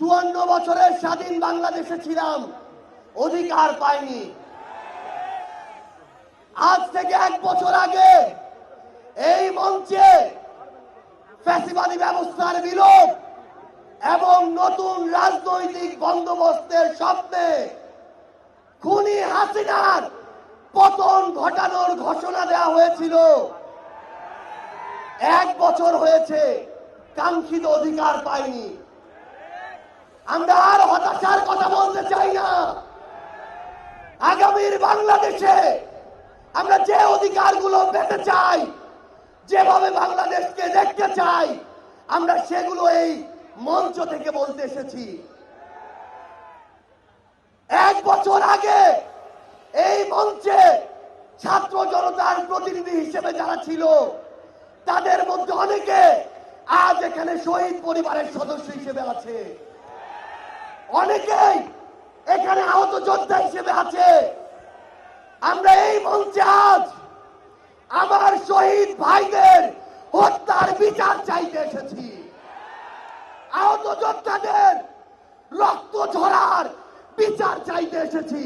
54 বছরের স্বাধীন বাংলাদেশে ছিলাম, অধিকার পাইনি। আজ থেকে 1 বছর আগে এই মঞ্চে ফ্যাসিবাদী ব্যবস্থার বিলোপ এবং নতুন রাজনৈতিক বন্দোবস্তের স্বপ্নে খুনি হাসিনার পতন ঘটানোর ঘোষণা দেওয়া হয়েছিল। 1 বছর হয়েছে, কাঙ্ক্ষিত অধিকার পাইনি। আমরা আর হতাশার কথা বলতে চাই না। আগামীর বাংলাদেশে আমরা যে অধিকারগুলো পেতে চাই, যেভাবে বাংলাদেশকে দেখতে চাই, আমরা সেগুলো এই মঞ্চ থেকে বলতে এসেছি। 1 বছর আগে এই মঞ্চে ছাত্র জনতার প্রতিনিধি হিসেবে যারা ছিল, তাদের মধ্যে অনেকে আজ এখানে শহীদ পরিবারের সদস্য হিসেবে আছে, অনেকেই এখানে আহত যোদ্ধা হিসেবে আছে। আমরা এই মঞ্চে আজ আমার শহীদ ভাইদের হত্যার বিচার চাইতে এসেছি, আহত যোদ্ধাদের রক্ত ঝরার বিচার চাইতে এসেছি।